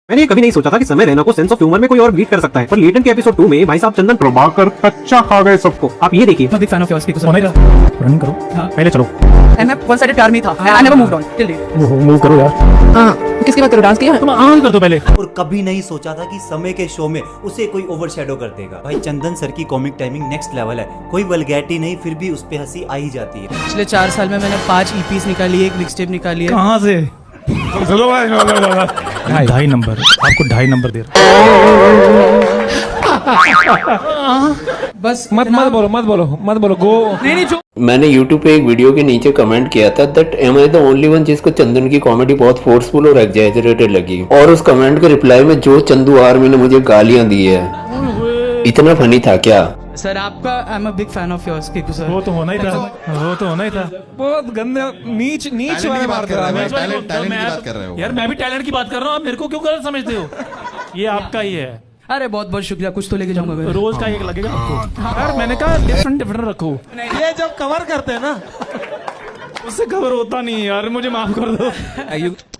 मैंने कभी नहीं सोचा था कि समय रैना को सेंस ऑफ ह्यूमर में कोई और बीट कर सकता है, पर लेटेंट के एपिसोड 2 में भाई साहब चंदन प्रभाकर कच्चा खा गए सबको। आप ये देखिए। बिग फैन ऑफ योर्स की रनिंग करो। पहले चलो। एंड मैं वन साइडेड कार में था। I never moved on till date. Move करो यार। हां किसकी बात करो? डांस किया है तुम ऑन कर दो पहले। और कभी नहीं सोचा था कि समय के शो में उसे कोई ओवरशैडो कर देगा। भाई चंदन सर की कॉमिक टाइमिंग नेक्स्ट लेवल है। कोई वल्गैरिटी नहीं, फिर भी उस पे हंसी आ ही जाती है। पिछले 4 साल में मैंने 5 ईपीस निकाली, एक मिक्स टेप निकाली है। कहां से? चलो भाई 2.5 नंबर आपको 2.5 नंबर दे रहा। बस मत बोलो गो। नहीं जो मैंने YouTube पे एक वीडियो के नीचे कमेंट किया था that am I the only one जिसको चंदन की कॉमेडी बहुत फोर्सफुल और एग्जैजरेटेड लगी, और उस कमेंट के रिप्लाई में जो चंदू आर्मी ने मुझे गालियां दी है, इतना फनी था क्या? सर आपका I am a big fan of yours की सर। वो तो होना ही था। बहुत गंदे नीच वाले बात कर रहा है। टैलेंट की बात कर रहे हो यार। मैं भी टैलेंट की बात कर रहा हूँ, आप मेरे को क्यों गलत समझते हो? ये आपका ही है। अरे बहुत बहुत शुक्रिया, कुछ तो लेके जाऊंगा। रोज का एक लगेगा आपको। यार मैंने कहा डिफरेंट रखो। ये जब कवर करते हैं ना उससे कवर होता नहीं यार, मुझे माफ कर दो।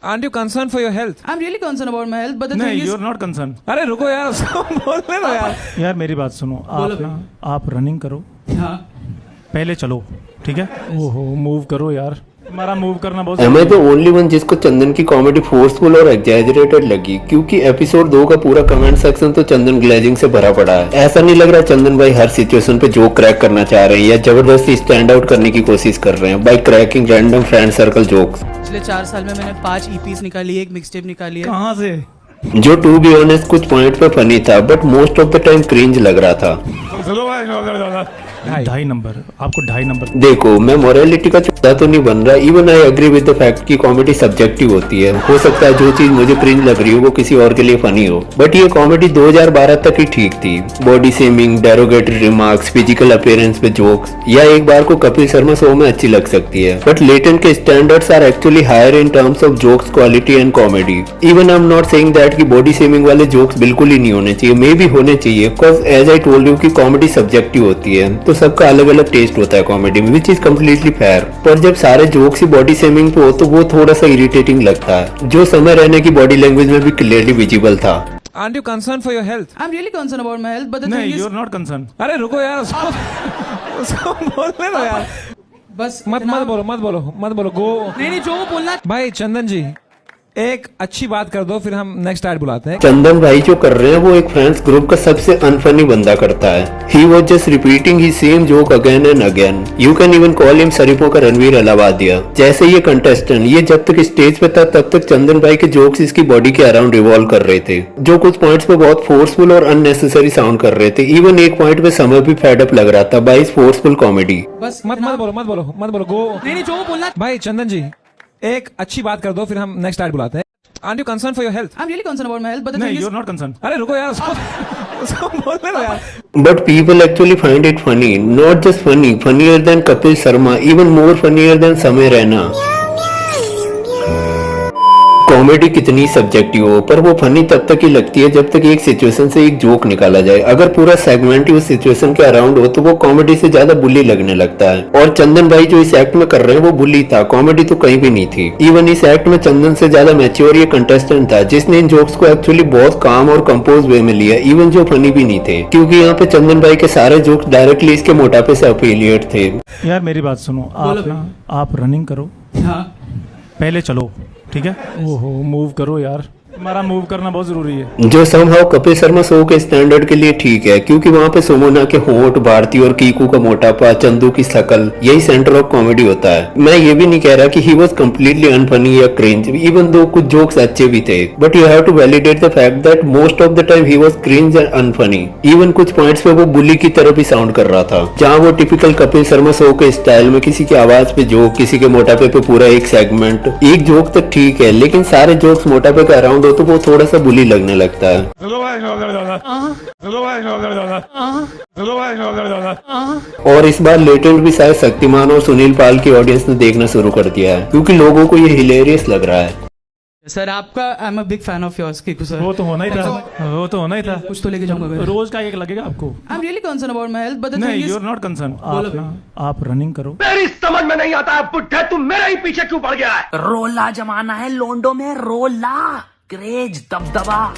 Aren't you concerned for your health? I am really concern about my health but the नहीं, thing is you are not concern. अरे रुको यार, उसको बोलने दो यार। यार मेरी बात सुनो, आप रनिंग करो। हां पहले चलो, ठीक है? ओहो मूव करो यार, हमारा मूव करना बहुत। Am I the only one जिसको चंदन की कॉमेडी फोर्सफुल और एग्जैजरेटेड लगी, क्योंकि एपिसोड 2 का पूरा कमेंट सेक्शन तो चंदन ग्लेजिंग से भरा पड़ा है। ऐसा नहीं लग रहा चंदन भाई हर सिचुएशन पे जोक क्रैक करना चाह रहे हैं या जबरदस्ती स्टैंड आउट करने की कोशिश कर रहे हैं by cracking random friend circle jokes. पिछले 4 साल में मैंने 5 ईपीस निकाली, एक मिक्स टेप निकाली है। कहां से? जो टू बी ऑनेस्ट कुछ पॉइंट पे फनी था but most of the time cringe लग रहा था। चलो भाई 2.5 नंबर आपको 2.5 नंबर। देखो मैं मोरालिटी का चुप्ता तो नहीं बन रहा, even I agree with the fact कि कॉमेडी सब्जेक्टिव होती है। हो सकता है जो चीज मुझे क्रिंज लग रही हो वो किसी और के लिए फनी हो, बट ये कॉमेडी 2012 तक ही ठीक थी। Body shaming, derogatory remarks, physical appearance पे जोक्स, या एक बार को कपिल शर्मा शो में अच्छी लग सकती है, बट लेटेंट के standards are actually higher in terms of jokes quality and comedy. Even I am not saying that कि बॉडी शेमिंग वाले जोक्स बिल्कुल ही नहीं होने चाहिए, मे भी होने चाहिए, because as I told you कि कॉमेडी सब्जेक्टिव होती है, तो सबका अलग अलग टेस्ट होता है कॉमेडी में, विच इज कम्प्लीटली फेयर। पर जब सारे जोक्स ही बॉडी शेमिंग पे हो तो वो थोड़ा सा इरिटेटिंग लगता है, जो समय रहने की बॉडी लैंग्वेज में भी क्लियरली विजिबल था। Aren't you concerned for your health? I am really concern about my health but the thing नहीं, is you are not concern. अरे रुको यार, उसको बोलने दो यार। बस मत बोलो गो। नहीं जो बोलना। भाई चंदन जी एक अच्छी बात कर दो, फिर हम नेक्स्ट ऐड बुलाते हैं। चंदन भाई जो कर रहे हैं वो एक फ्रेंड्स ग्रुप का सबसे अनफनी बंदा करता है। He was just repeating he same joke again and again. You can even call him सरीफों का रणवीर अलाहाबादिया। जैसे ये कंटेस्टेंट ये जब तक स्टेज पे था तब तक चंदन भाई के जोक्स इसकी बॉडी के अराउंड रिवॉल्व कर रहे थे, जो कुछ पॉइंट्स पे बहुत फोर्सफुल और अननेसेसरी साउंड कर रहे थे। इवन एक पॉइंट पे समय भी फेडअप लग रहा था बाय इस फोर्सफुल कॉमेडी। बस मत बोलो गो। नहीं जो बोलना। भाई चंदन जी एक अच्छी बात कर दो, फिर हम नेक्स्ट ऐड बुलाते हैं। Aren't you concerned for your health? I am really concern about my health but the नहीं, thing you is are not concern. अरे रुको यार, उसको बोलने दो यार। But people actually find it funny. Not just funny, funnier than Kapil Sharma, even more funnier than Samay Raina. Comedy कितनी subjective हो पर वो फनी तब तक ही लगती है जब तक एक सिचुएशन से एक जोक निकाला जाए। अगर पूरा सेगमेंट ही उस सिचुएशन के अराउंड हो तो वो कॉमेडी से ज्यादा बुली लगने लगता है। और चंदन भाई जो इस एक्ट में कर रहे हैं वो बुली था, कॉमेडी तो कहीं भी नहीं थी। इवन इस एक्ट में चंदन से ज्यादा मैच्योर ये कंटेस्टेंट था जिसने इन जोक्स को एक्चुअली बहुत काम और कंपोज वे में लिया, इवन जो फनी भी नहीं थे, क्योंकि यहाँ पे चंदन भाई के सारे जोक्स डायरेक्टली इसके मोटापे से अफिलिएट थे। यार मेरी बात सुनो, आप रनिंग करो। हां पहले चलो, ठीक है? ओहो मूव करो यार, हमारा मूव करना बहुत जरूरी है। जो समहाउ कपिल शर्मा शो के स्टैंडर्ड के लिए ठीक है, क्योंकि वहाँ पे सोमोना के होंठ, भारती और कीकू का मोटापा, चंदू की शकल, यही सेंटर ऑफ कॉमेडी होता है। मैं ये भी नहीं कह रहा कि ही वाज कम्प्लीटली अनफनी या क्रिंज, इवन दो कुछ जोक्स अच्छे भी थे, but you have to validate the fact that most of the time he was cringe and unfunny. Even कुछ पॉइंट्स पे वो बुली की तरह भी साउंड कर रहा था, जहाँ वो टिपिकल कपिल शर्मा शो के स्टाइल में किसी की आवाज पे जोक, किसी के मोटापे पे पूरा एक सेगमेंट। एक जोक तक ठीक है, लेकिन सारे जोक्स मोटापे के अराउंड हो तो वो थोड़ा सा बुली लगने लगता है। और इस बार लेटेंट भी शायद शक्तिमान और सुनील पाल की ऑडियंस ने देखना शुरू कर दिया है, क्योंकि लोगों को ये हिलेरियस लग रहा है। सर आपका I am a big fan of yours की सर। वो तो होना ही था। कुछ तो लेके जाऊंगा। रोज का एक लगेगा आपको। I am really concern about my health but the नहीं, thing you is are not concern. आप रनिंग करो। मेरी समझ में नहीं आता है बुड्ढे, तुम मेरे ही पीछे क्यों पड़ गया है? रोला जमाना है लोंडो में, रोला क्रेज, दबदबा,